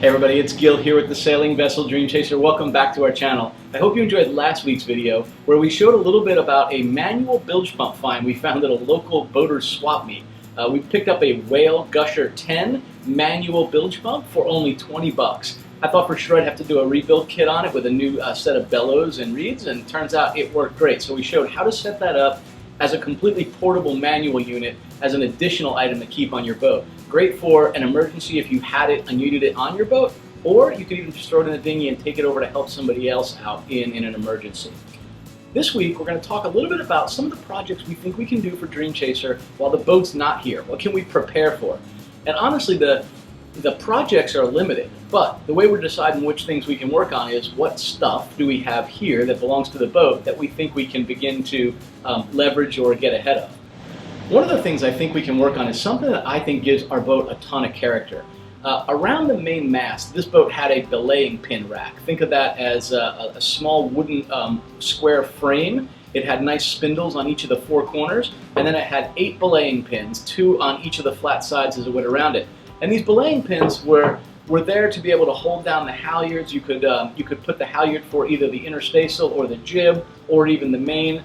Hey everybody, it's Gil here with the Sailing Vessel Dream Chaser. Welcome back to our channel. I hope you enjoyed last week's video where we showed a little bit about a manual bilge pump find we found at a local boaters swap meet. We picked up a Whale Gusher 10 manual bilge pump for only 20 bucks. I thought for sure I'd have to do a rebuild kit on it with a new set of bellows and reeds, and it turns out it worked great. So we showed how to set that up as a completely portable manual unit as an additional item to keep on your boat. Great for an emergency if you had it and needed it on your boat, or you could even just throw it in the dinghy and take it over to help somebody else out in an emergency. This week we're going to talk a little bit about some of the projects we think we can do for Dream Chaser while the boat's not here. What can we prepare for? And honestly, the projects are limited, but the way we're deciding which things we can work on is what stuff do we have here that belongs to the boat that we think we can begin to leverage or get ahead of. One of the things I think we can work on is something that I think gives our boat a ton of character. Around the main mast, this boat had a belaying pin rack. Think of that as a small wooden square frame. It had nice spindles on each of the four corners, and then it had 8 belaying pins, 2 on each of the flat sides as it went around it. And these belaying pins were there to be able to hold down the halyards. You could put the halyard for either the interstitial or the jib or even the main.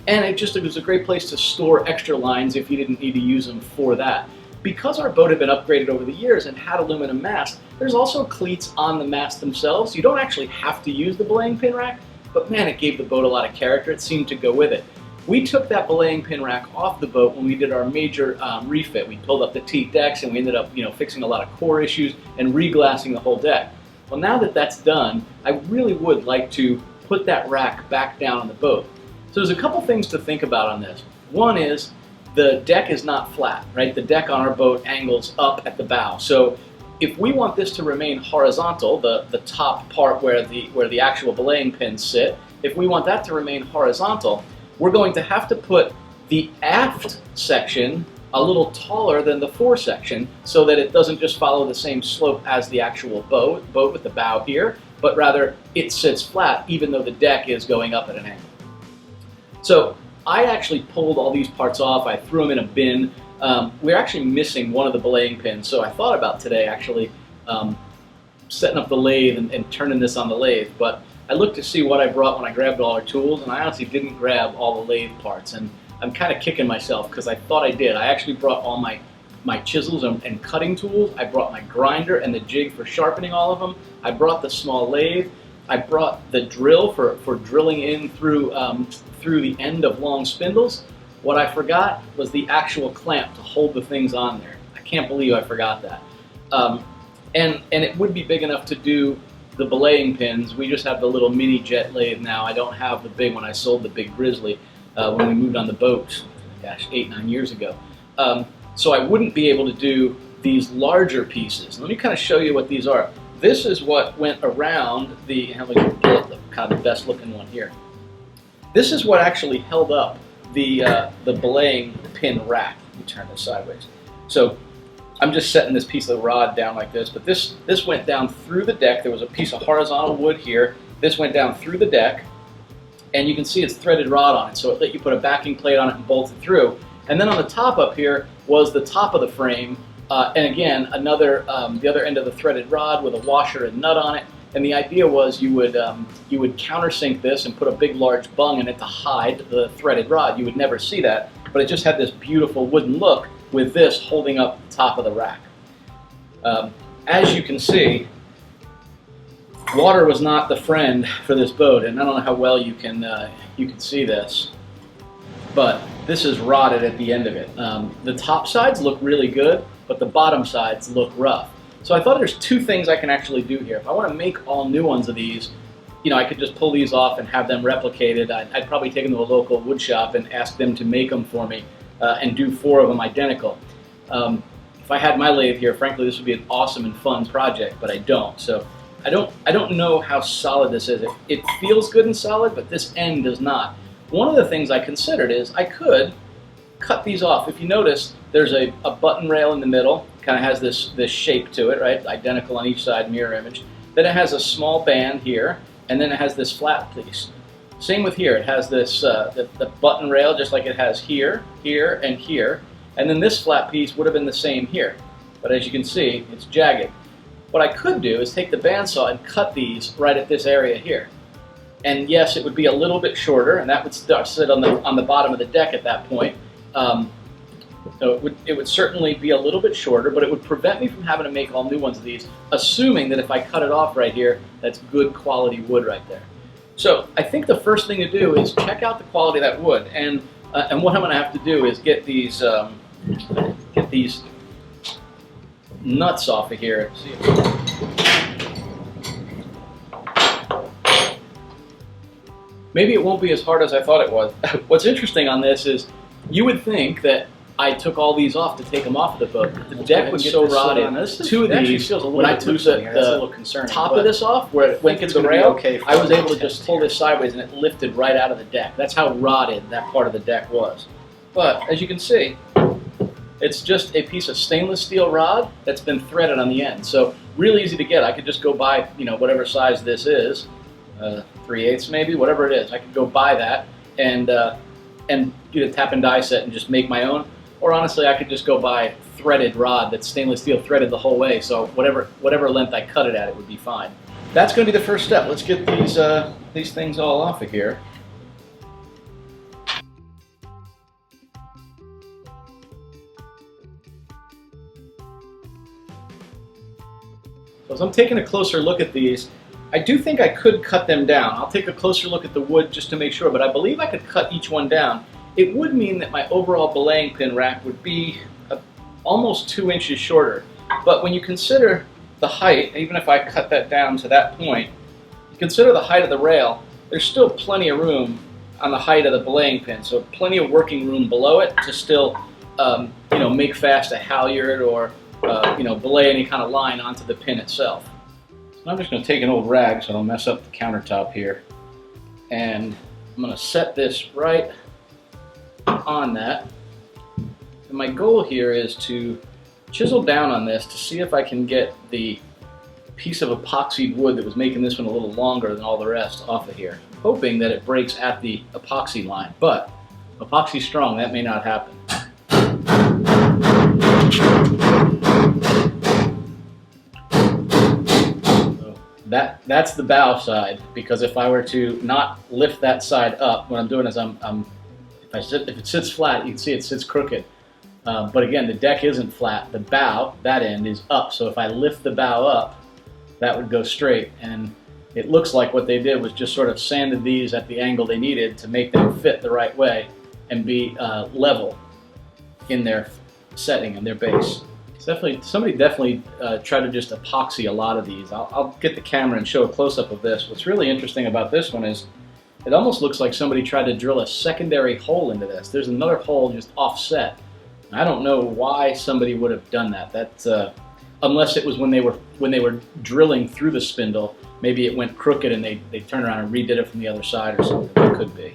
And it was a great place to store extra lines if you didn't need to use them for that. Because our boat had been upgraded over the years and had aluminum mast, there's also cleats on the mast themselves. You don't actually have to use the belaying pin rack, but man, it gave the boat a lot of character. It seemed to go with it. We took that belaying pin rack off the boat when we did our major refit. We pulled up the teak decks and we ended up fixing a lot of core issues and reglassing the whole deck. Well, now that that's done, I really would like to put that rack back down on the boat. So there's a couple things to think about on this. One is the deck is not flat, right? The deck on our boat angles up at the bow. So if we want this to remain horizontal, the top part where the actual belaying pins sit, if we want that to remain horizontal, we're going to have to put the aft section a little taller than the fore section so that it doesn't just follow the same slope as the actual boat with the bow here, but rather it sits flat even though the deck is going up at an angle. So I actually pulled all these parts off. I threw them in a bin. We're actually missing one of the belaying pins, so I thought about today actually setting up the lathe and turning this on the lathe, but I looked to see what I brought when I grabbed all our tools, and I honestly didn't grab all the lathe parts, and I'm kind of kicking myself because I thought I did. I actually brought all my chisels and cutting tools. I brought my grinder and the jig for sharpening all of them. I brought the small lathe. I brought the drill for drilling in through the end of long spindles. What I forgot was the actual clamp to hold the things on there. I can't believe I forgot that. And it would be big enough to do the belaying pins. We just have the little mini jet lathe now. I don't have the big one. I sold the big Grizzly when we moved on the boat, gosh, 8-9 years ago. So I wouldn't be able to do these larger pieces. Let me kind of show you what these are. This is what went around the kind of the best looking one here. This is what actually held up the belaying pin rack. Let me turn this sideways. So I'm just setting this piece of rod down like this, but this went down through the deck. There was a piece of horizontal wood here. This went down through the deck, and you can see it's threaded rod on it, so it let you put a backing plate on it and bolt it through. And then on the top up here was the top of the frame, and again, the other end of the threaded rod with a washer and nut on it. And the idea was you would countersink this and put a big large bung in it to hide the threaded rod. You would never see that, but it just had this beautiful wooden look with this holding up the top of the rack. As you can see, water was not the friend for this boat, and I don't know how well you can see this, but this is rotted at the end of it. The top sides look really good, but the bottom sides look rough. So I thought there's 2 things I can actually do here. If I want to make all new ones of these, I could just pull these off and have them replicated. I'd probably take them to a local wood shop and ask them to make them for me and do 4 of them identical. If I had my lathe here, frankly, this would be an awesome and fun project, but I don't. So I don't know how solid this is. It feels good and solid, but this end does not. One of the things I considered is I could cut these off. If you notice, there's a button rail in the middle, kind of has this shape to it, right? Identical on each side, mirror image. Then it has a small band here, and then it has this flat piece. Same with here. It has this the button rail just like it has here, here, and here. And then this flat piece would have been the same here. But as you can see, it's jagged. What I could do is take the bandsaw and cut these right at this area here. And yes, it would be a little bit shorter, and that would sit on the bottom of the deck at that point. So it would certainly be a little bit shorter, but it would prevent me from having to make all new ones of these, assuming that if I cut it off right here, that's good quality wood right there. So I think the first thing to do is check out the quality of that wood, and what I'm going to have to do is get these nuts off of here. Maybe it won't be as hard as I thought it was. What's interesting on this is you would think that I took all these off to take them off of the boat. The deck was so rotted. Two of these, when I took the top of this off, where it went through the rail, I was able to just pull this sideways and it lifted right out of the deck. That's how rotted that part of the deck was. But as you can see, it's just a piece of stainless steel rod that's been threaded on the end. So really easy to get. I could just go buy, whatever size this is, 3/8 maybe, whatever it is. I could go buy that and get a tap and die set and just make my own. Or honestly, I could just go buy a threaded rod that's stainless steel threaded the whole way, so whatever length I cut it at, it would be fine. That's going to be the first step. Let's get these things all off of here. So as I'm taking a closer look at these, I do think I could cut them down. I'll take a closer look at the wood just to make sure, but I believe I could cut each one down. It would mean that my overall belaying pin rack would be almost 2 inches shorter. But when you consider the height, even if I cut that down to that point, you consider the height of the rail, there's still plenty of room on the height of the belaying pin. So plenty of working room below it to still make fast a halyard or belay any kind of line onto the pin itself. So I'm just going to take an old rag so I don't mess up the countertop here. And I'm going to set this right on that. And my goal here is to chisel down on this to see if I can get the piece of epoxied wood that was making this one a little longer than all the rest off of here. Hoping that it breaks at the epoxy line, but epoxy's strong, that may not happen. So that's the bow side, because if I were to not lift that side up, what I'm doing is if it sits flat, you can see it sits crooked. But again, the deck isn't flat. The bow, that end, is up. So if I lift the bow up, that would go straight. And it looks like what they did was just sort of sanded these at the angle they needed to make them fit the right way and be level in their setting and their base. Somebody definitely tried to just epoxy a lot of these. I'll get the camera and show a close-up of this. What's really interesting about this one is it almost looks like somebody tried to drill a secondary hole into this. There's another hole just offset. I don't know why somebody would have done that. That's unless it was when they were drilling through the spindle. Maybe it went crooked and they turned around and redid it from the other side or something. That could be.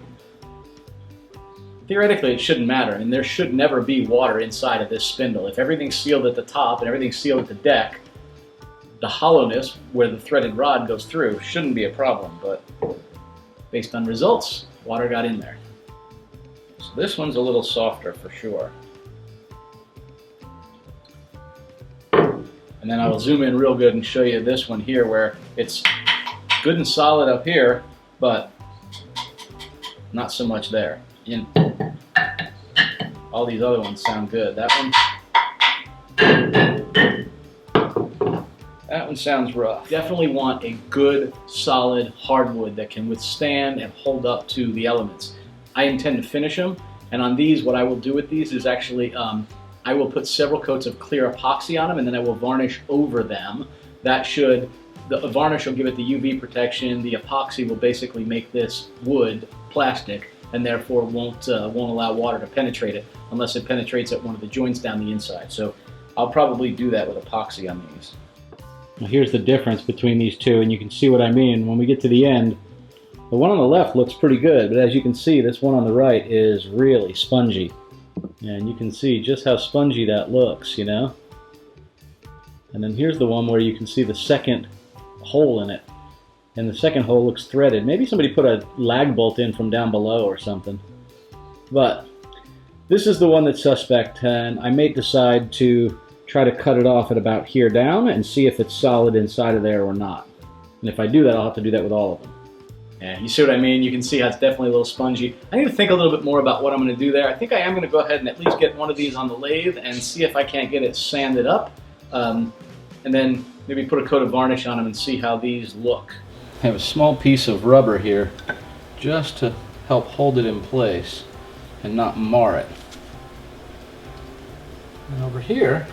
Theoretically, it shouldn't matter, and there should never be water inside of this spindle. If everything's sealed at the top and everything's sealed at the deck, the hollowness where the threaded rod goes through shouldn't be a problem, but based on results, water got in there. So this one's a little softer for sure. And then I will zoom in real good and show you this one here where it's good and solid up here, but not so much there. And all these other ones sound good. That one sounds rough. Definitely want a good, solid hardwood that can withstand and hold up to the elements. I intend to finish them, and on these, what I will do with these is actually I will put several coats of clear epoxy on them, and then I will varnish over them. The varnish will give it the UV protection. The epoxy will basically make this wood plastic, and therefore won't allow water to penetrate it unless it penetrates at one of the joints down the inside. So I'll probably do that with epoxy on these. Now here's the difference between these two, and you can see what I mean. When we get to the end, the one on the left looks pretty good, but as you can see, this one on the right is really spongy. And you can see just how spongy that looks, you know? And then here's the one where you can see the second hole in it. And the second hole looks threaded. Maybe somebody put a lag bolt in from down below or something. But this is the one that's suspect, and I may decide to try to cut it off at about here down and see if it's solid inside of there or not. And if I do that, I'll have to do that with all of them. Yeah, you see what I mean? You can see how it's definitely a little spongy. I need to think a little bit more about what I'm going to do there. I think I am going to go ahead and at least get one of these on the lathe and see if I can't get it sanded up. And then maybe put a coat of varnish on them and see how these look. I have a small piece of rubber here just to help hold it in place and not mar it. And over here,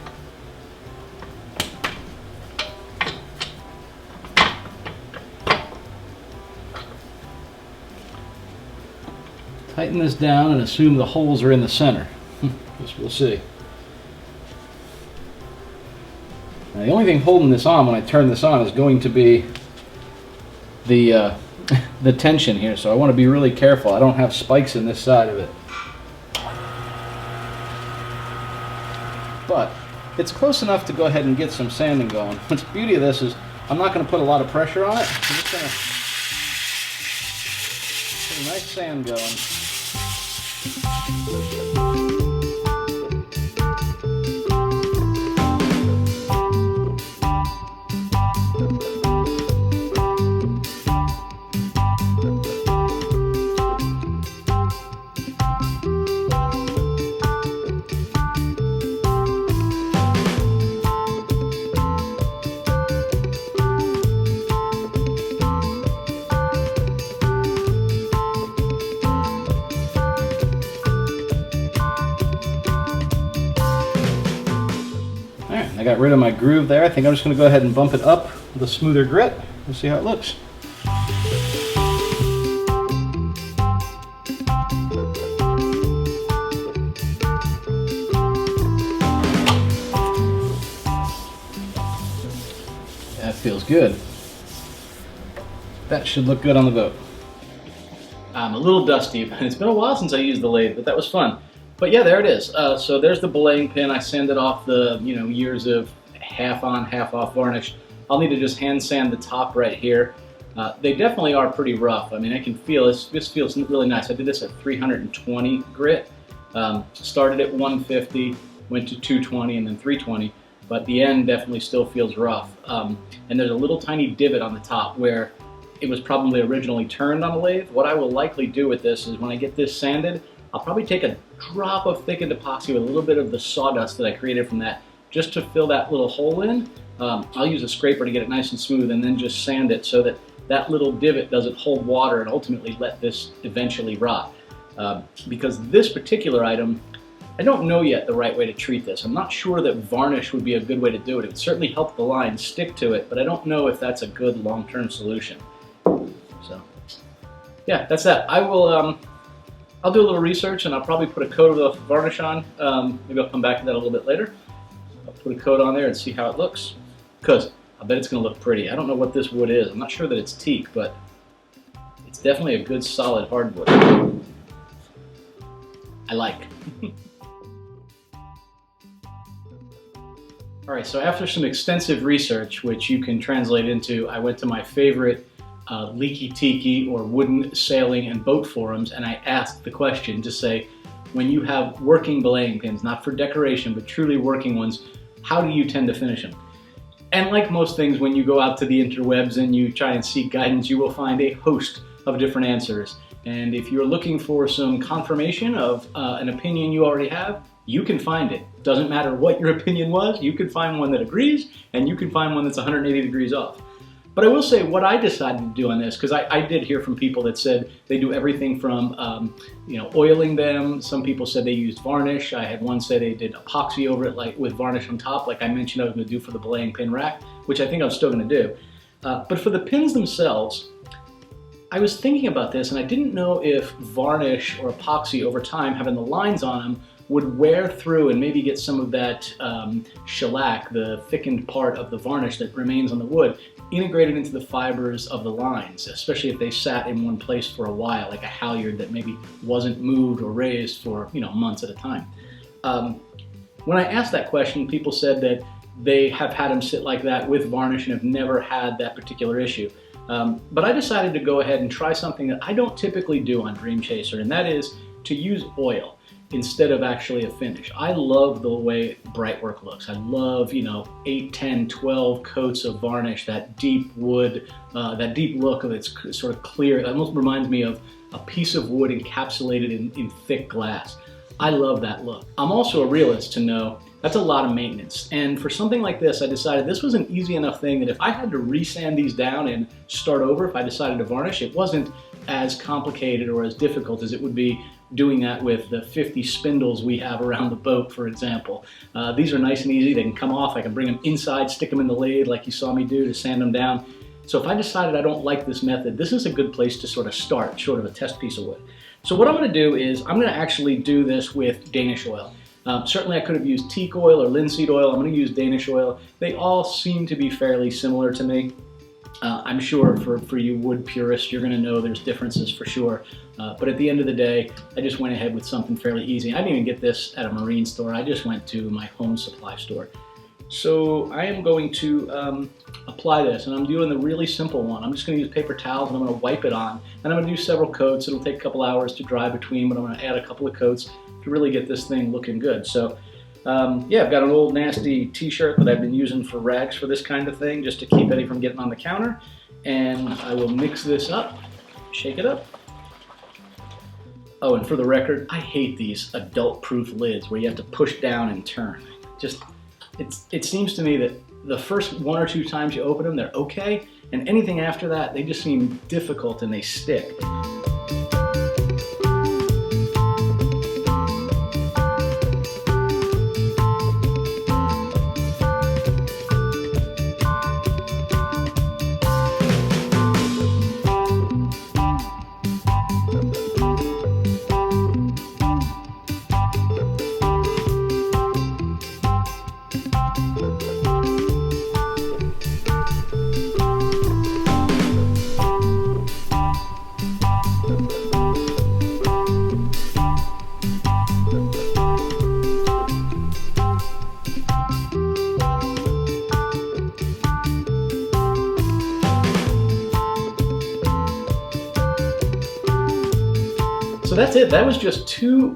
tighten this down and assume the holes are in the center. Guess we'll see. Now, the only thing holding this on when I turn this on is going to be the tension here, so I want to be really careful. I don't have spikes in this side of it. But it's close enough to go ahead and get some sanding going. The beauty of this is I'm not going to put a lot of pressure on it. I'm just going to put a nice sand going. I got rid of my groove there. I think I'm just going to go ahead and bump it up with a smoother grit. We'll see how it looks. That feels good. That should look good on the boat. I'm a little dusty, and it's been a while since I used the lathe, but that was fun. But yeah, there it is. So there's the belaying pin. I sanded off the years of half on, half off varnish. I'll need to just hand sand the top right here. They definitely are pretty rough. I mean, I can feel this. This feels really nice. I did this at 320 grit. Started at 150, went to 220, and then 320. But the end definitely still feels rough. And there's a little tiny divot on the top where it was probably originally turned on the lathe. What I will likely do with this is when I get this sanded, I'll probably take a drop of thickened epoxy with a little bit of the sawdust that I created from that, just to fill that little hole in. I'll use a scraper to get it nice and smooth and then just sand it so that that little divot doesn't hold water and ultimately let this eventually rot. Because this particular item, I don't know yet the right way to treat this. I'm not sure that varnish would be a good way to do it. It would certainly help the line stick to it, but I don't know if that's a good long-term solution. So, yeah, that's that. I'll do a little research and I'll probably put a coat of the varnish on. Maybe I'll come back to that a little bit later. I'll put a coat on there and see how it looks. Because I bet it's going to look pretty. I don't know what this wood is. I'm not sure that it's teak, but it's definitely a good solid hardwood. I like. Alright, so after some extensive research, which you can translate into, I went to my favorite leaky tiki or wooden sailing and boat forums, and I asked the question to say, when you have working belaying pins, not for decoration, but truly working ones, how do you tend to finish them? And like most things, when you go out to the interwebs and you try and seek guidance, you will find a host of different answers. And if you're looking for some confirmation of an opinion you already have, you can find it. Doesn't matter what your opinion was, you can find one that agrees, and you can find one that's 180 degrees off. But I will say what I decided to do on this, because I did hear from people that said they do everything from oiling them. Some people said they used varnish. I had one say they did epoxy over it, like with varnish on top, like I mentioned I was going to do for the belaying pin rack, which I think I'm still going to do. But for the pins themselves, I was thinking about this, and I didn't know if varnish or epoxy over time, having the lines on them, would wear through and maybe get some of that shellac, the thickened part of the varnish that remains on the wood, integrated into the fibers of the lines, especially if they sat in one place for a while, like a halyard that maybe wasn't moved or raised for months at a time. When I asked that question, people said that they have had them sit like that with varnish and have never had that particular issue. But I decided to go ahead and try something that I don't typically do on DreamChaser, and that is to use oil. instead of actually a finish. I love the way bright work looks. I love, you know, 8, 10, 12 coats of varnish, that deep wood, that deep look of it's sort of clear. It almost reminds me of a piece of wood encapsulated in thick glass. I love that look. I'm also a realist to know that's a lot of maintenance. And for something like this, I decided this was an easy enough thing that if I had to resand these down and start over, if I decided to varnish, it wasn't as complicated or as difficult as it would be doing that with the 50 spindles we have around the boat, for example. These are nice and easy. They can come off. I can bring them inside, stick them in the lathe like you saw me do to sand them down. So if I decided I don't like this method, this is a good place to sort of start, short of a test piece of wood. So what I'm going to do is I'm going to actually do this with Danish oil. Certainly I could have used teak oil or linseed oil. I'm going to use Danish oil. They all seem to be fairly similar to me. I'm sure for you wood purists, you're going to know there's differences for sure. But at the end of the day, I just went ahead with something fairly easy. I didn't even get this at a marine store. I just went to my home supply store. So I am going to apply this, and I'm doing the really simple one. I'm just going to use paper towels, and I'm going to wipe it on. And I'm going to do several coats. It'll take a couple hours to dry between, but I'm going to add a couple of coats to really get this thing looking good. So yeah, I've got an old nasty t-shirt that I've been using for rags for this kind of thing, just to keep any from getting on the counter. And I will mix this up, shake it up. Oh, and for the record, I hate these adult-proof lids where you have to push down and turn. It seems to me that the first 1 or 2 times you open them, they're okay, and anything after that, they just seem difficult and they stick. So that's it. That was just two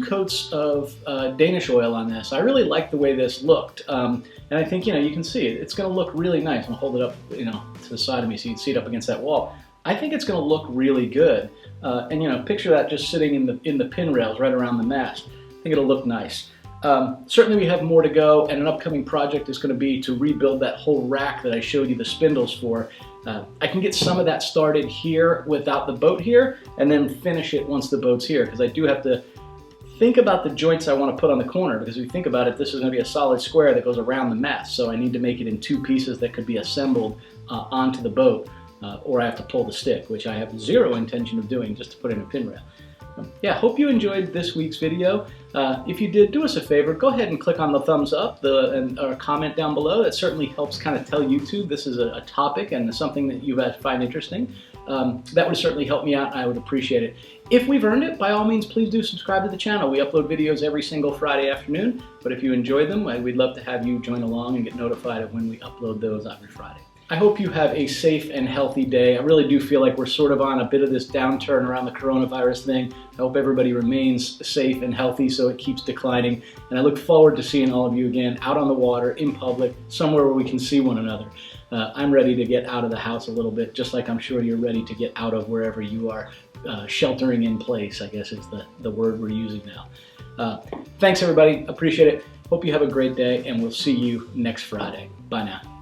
coats of Danish oil on this. I really like the way this looked. And I think, you know, you can see it. It's going to look really nice. I'm going to hold it up, you know, to the side of me so you can see it up against that wall. I think it's going to look really good. And, you know, picture that just sitting in the pin rails right around the mast. I think it'll look nice. Certainly we have more to go, and an upcoming project is going to be to rebuild that whole rack that I showed you the spindles for. I can get some of that started here without the boat here, and then finish it once the boat's here, because I do have to think about the joints I want to put on the corner, because if you think about it, this is going to be a solid square that goes around the mast, so I need to make it in 2 pieces that could be assembled onto the boat, or I have to pull the stick, which I have zero intention of doing, just to put in a pin rail. Yeah, hope you enjoyed this week's video. If you did, do us a favor, go ahead and click on the thumbs up or comment down below. That certainly helps kind of tell YouTube this is a topic and something that you guys find interesting. That would certainly help me out. I would appreciate it. If we've earned it, by all means, please do subscribe to the channel. We upload videos every single Friday afternoon, but if you enjoy them, we'd love to have you join along and get notified of when we upload those every Friday. I hope you have a safe and healthy day. I really do feel like we're sort of on a bit of this downturn around the coronavirus thing. I hope everybody remains safe and healthy so it keeps declining. And I look forward to seeing all of you again out on the water, in public, somewhere where we can see one another. I'm ready to get out of the house a little bit, just like I'm sure you're ready to get out of wherever you are sheltering in place, I guess is the word we're using now. Thanks everybody, appreciate it. Hope you have a great day, and we'll see you next Friday. Bye now.